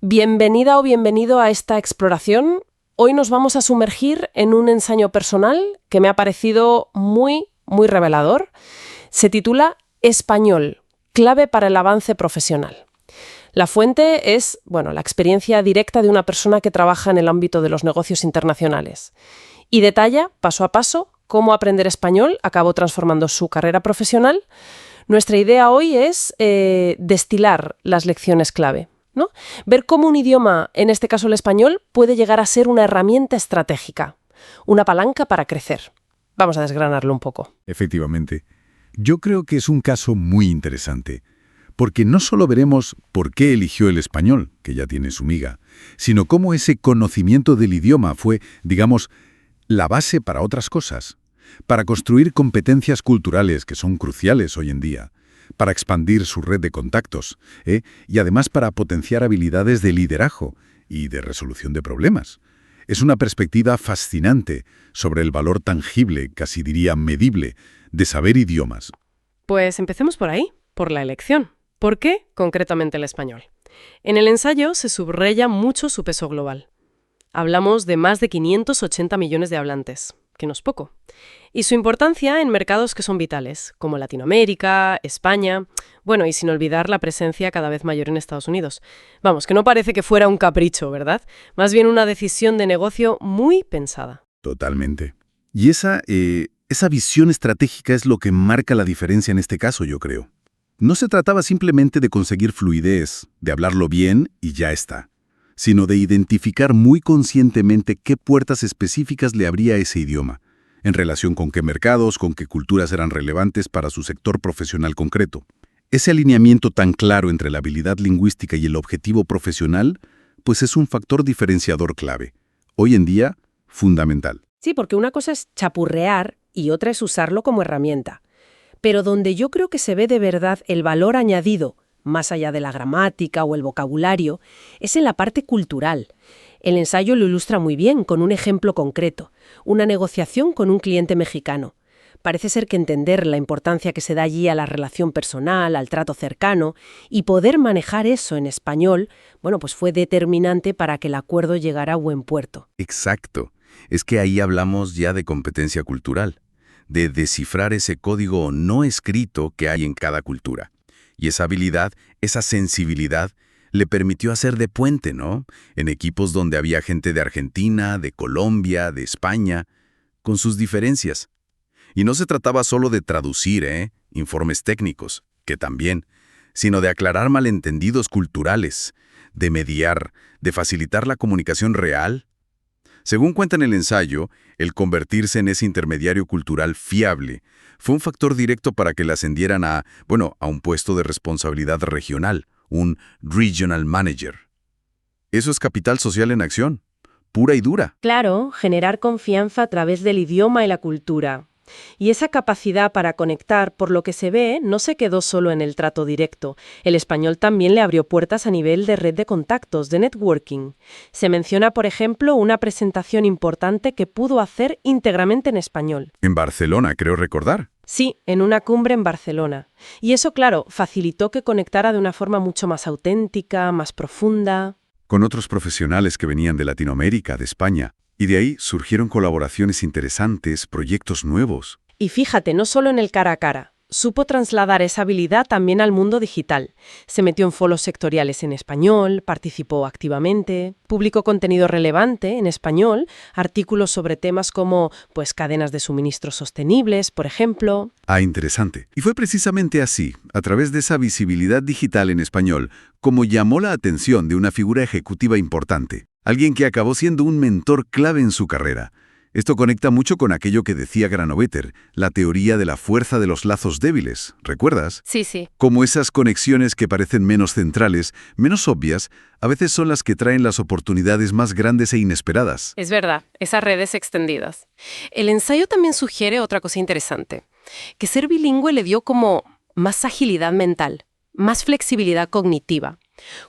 Bienvenida o bienvenido a esta exploración. Hoy nos vamos a sumergir en un ensayo personal que me ha parecido muy revelador. Se titula Español, clave para el avance profesional. La fuente es, la experiencia directa de una persona que trabaja en el ámbito de los negocios internacionales y detalla, paso a paso, cómo aprender español acabó transformando su carrera profesional. Nuestra idea hoy es destilar las lecciones clave, ¿no? Ver cómo un idioma, en este caso el español, puede llegar a ser una herramienta estratégica, una palanca para crecer. Vamos a desgranarlo un poco. Efectivamente. Yo creo que es un caso muy interesante, porque no solo veremos por qué eligió el español, que ya tiene su miga, sino cómo ese conocimiento del idioma fue, digamos, la base para otras cosas, para construir competencias culturales que son cruciales hoy en día, para expandir su red de contactos, y además para potenciar habilidades de liderazgo y de resolución de problemas. Es una perspectiva fascinante sobre el valor tangible, casi diría medible, de saber idiomas. Pues empecemos por ahí, por la elección. ¿Por qué concretamente el español? En el ensayo se subraya mucho su peso global. Hablamos de más de 580 millones de hablantes, que no es poco. Y su importancia en mercados que son vitales, como Latinoamérica, España, y sin olvidar la presencia cada vez mayor en Estados Unidos. Vamos, que no parece que fuera un capricho, ¿verdad? Más bien una decisión de negocio muy pensada. Totalmente. Y esa visión estratégica es lo que marca la diferencia en este caso, yo creo. No se trataba simplemente de conseguir fluidez, de hablarlo bien y ya está, sino de identificar muy conscientemente qué puertas específicas le abría ese idioma, en relación con qué mercados, con qué culturas eran relevantes para su sector profesional concreto. Ese alineamiento tan claro entre la habilidad lingüística y el objetivo profesional, pues es un factor diferenciador clave. Hoy en día, fundamental. Sí, porque una cosa es chapurrear y otra es usarlo como herramienta. Pero donde yo creo que se ve de verdad el valor añadido, más allá de la gramática o el vocabulario, es en la parte cultural. El ensayo lo ilustra muy bien con un ejemplo concreto, una negociación con un cliente mexicano. Parece ser que entender la importancia que se da allí a la relación personal, al trato cercano, y poder manejar eso en español, pues fue determinante para que el acuerdo llegara a buen puerto. Exacto. Es que ahí hablamos ya de competencia cultural, de descifrar ese código no escrito que hay en cada cultura. Y esa habilidad, esa sensibilidad, le permitió hacer de puente, ¿no? En equipos donde había gente de Argentina, de Colombia, de España, con sus diferencias. Y no se trataba solo de traducir, informes técnicos, que también, sino de aclarar malentendidos culturales, de mediar, de facilitar la comunicación real. Según cuenta en el ensayo, el convertirse en ese intermediario cultural fiable fue un factor directo para que le ascendieran a un puesto de responsabilidad regional, un Regional Manager. Eso es capital social en acción, pura y dura. Claro, generar confianza a través del idioma y la cultura. Y esa capacidad para conectar, por lo que se ve, no se quedó solo en el trato directo. El español también le abrió puertas a nivel de red de contactos, de networking. Se menciona, por ejemplo, una presentación importante que pudo hacer íntegramente en español. En Barcelona, creo recordar. Sí, en una cumbre en Barcelona. Y eso, claro, facilitó que conectara de una forma mucho más auténtica, más profunda. Con otros profesionales que venían de Latinoamérica, de España. Y de ahí surgieron colaboraciones interesantes, proyectos nuevos. Y fíjate, no solo en el cara a cara. Supo trasladar esa habilidad también al mundo digital. Se metió en foros sectoriales en español, participó activamente, publicó contenido relevante en español, artículos sobre temas como cadenas de suministro sostenibles, por ejemplo. Ah, interesante. Y fue precisamente así, a través de esa visibilidad digital en español, como llamó la atención de una figura ejecutiva importante. Alguien que acabó siendo un mentor clave en su carrera. Esto conecta mucho con aquello que decía Granovetter, la teoría de la fuerza de los lazos débiles, ¿recuerdas? Sí. Como esas conexiones que parecen menos centrales, menos obvias, a veces son las que traen las oportunidades más grandes e inesperadas. Es verdad, esas redes extendidas. El ensayo también sugiere otra cosa interesante, que ser bilingüe le dio como más agilidad mental, más flexibilidad cognitiva.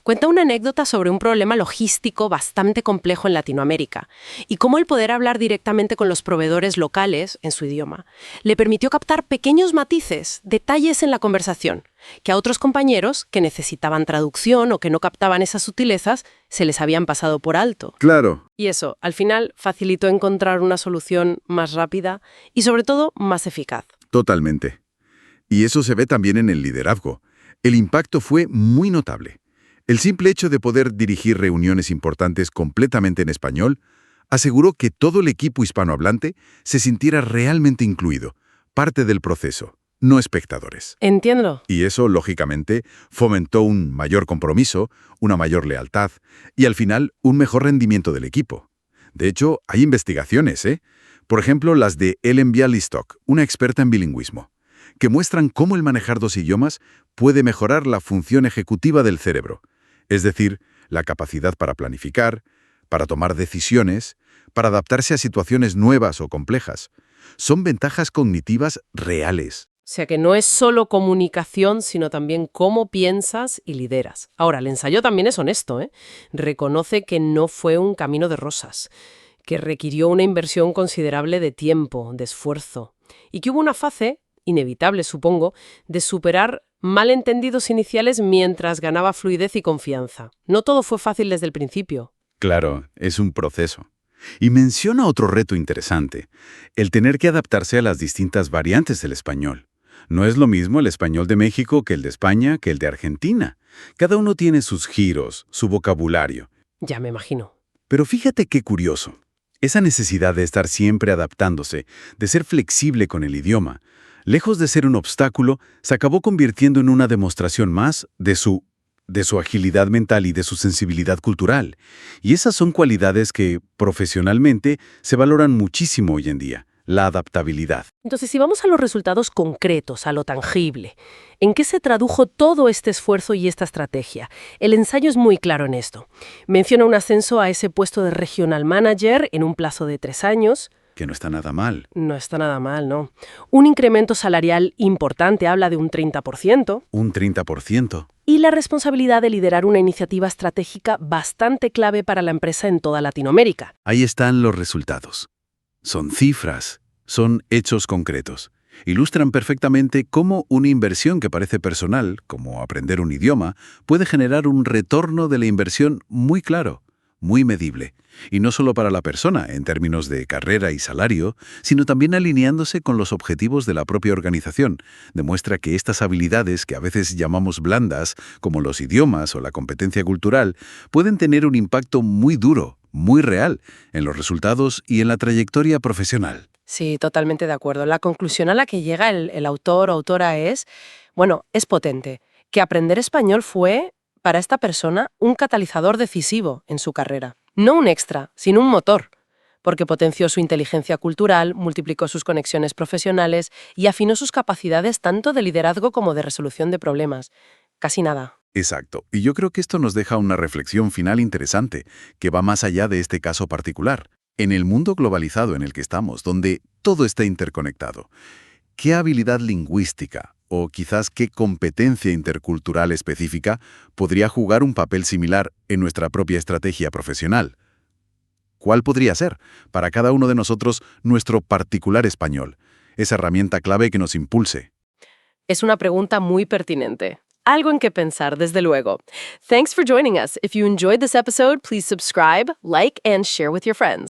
Cuenta una anécdota sobre un problema logístico bastante complejo en Latinoamérica y cómo el poder hablar directamente con los proveedores locales en su idioma le permitió captar pequeños matices, detalles en la conversación, que a otros compañeros que necesitaban traducción o que no captaban esas sutilezas se les habían pasado por alto. Claro. Y eso, al final, facilitó encontrar una solución más rápida y, sobre todo, más eficaz. Totalmente. Y eso se ve también en el liderazgo. El impacto fue muy notable. El simple hecho de poder dirigir reuniones importantes completamente en español aseguró que todo el equipo hispanohablante se sintiera realmente incluido, parte del proceso, no espectadores. Entiendo. Y eso, lógicamente, fomentó un mayor compromiso, una mayor lealtad y, al final, un mejor rendimiento del equipo. De hecho, hay investigaciones, por ejemplo, las de Ellen Bialystok, una experta en bilingüismo, que muestran cómo el manejar 2 idiomas puede mejorar la función ejecutiva del cerebro, es decir, la capacidad para planificar, para tomar decisiones, para adaptarse a situaciones nuevas o complejas. Son ventajas cognitivas reales. O sea que no es solo comunicación, sino también cómo piensas y lideras. Ahora, el ensayo también es honesto, Reconoce que no fue un camino de rosas, que requirió una inversión considerable de tiempo, de esfuerzo, y que hubo una fase, inevitable supongo, de superar malentendidos iniciales mientras ganaba fluidez y confianza. No todo fue fácil desde el principio. Claro, es un proceso. Y menciona otro reto interesante, el tener que adaptarse a las distintas variantes del español. No es lo mismo el español de México que el de España que el de Argentina. Cada uno tiene sus giros, su vocabulario. Ya me imagino. Pero fíjate qué curioso. Esa necesidad de estar siempre adaptándose, de ser flexible con el idioma, lejos de ser un obstáculo, se acabó convirtiendo en una demostración más de su agilidad mental y de su sensibilidad cultural. Y esas son cualidades que, profesionalmente, se valoran muchísimo hoy en día. La adaptabilidad. Entonces, si vamos a los resultados concretos, a lo tangible, ¿en qué se tradujo todo este esfuerzo y esta estrategia? El ensayo es muy claro en esto. Menciona un ascenso a ese puesto de Regional Manager en un plazo de 3 años. Que no está nada mal. No está nada mal, ¿no? Un incremento salarial importante, habla de un 30%. Un 30%. Y la responsabilidad de liderar una iniciativa estratégica bastante clave para la empresa en toda Latinoamérica. Ahí están los resultados. Son cifras, son hechos concretos. Ilustran perfectamente cómo una inversión que parece personal, como aprender un idioma, puede generar un retorno de la inversión muy claro, muy medible. Y no solo para la persona, en términos de carrera y salario, sino también alineándose con los objetivos de la propia organización. Demuestra que estas habilidades, que a veces llamamos blandas, como los idiomas o la competencia cultural, pueden tener un impacto muy duro, muy real, en los resultados y en la trayectoria profesional. Sí, totalmente de acuerdo. La conclusión a la que llega el autor o autora es potente, que aprender español fue, para esta persona, un catalizador decisivo en su carrera. No un extra, sino un motor, porque potenció su inteligencia cultural, multiplicó sus conexiones profesionales y afinó sus capacidades tanto de liderazgo como de resolución de problemas. Casi nada. Exacto. Y yo creo que esto nos deja una reflexión final interesante, que va más allá de este caso particular. En el mundo globalizado en el que estamos, donde todo está interconectado, ¿qué habilidad lingüística o quizás qué competencia intercultural específica podría jugar un papel similar en nuestra propia estrategia profesional? ¿Cuál podría ser, para cada uno de nosotros, nuestro particular español? Esa herramienta clave que nos impulse. Es una pregunta muy pertinente. Algo en que pensar, desde luego. Thanks for joining us. If you enjoyed this episode, please subscribe, like, and share with your friends.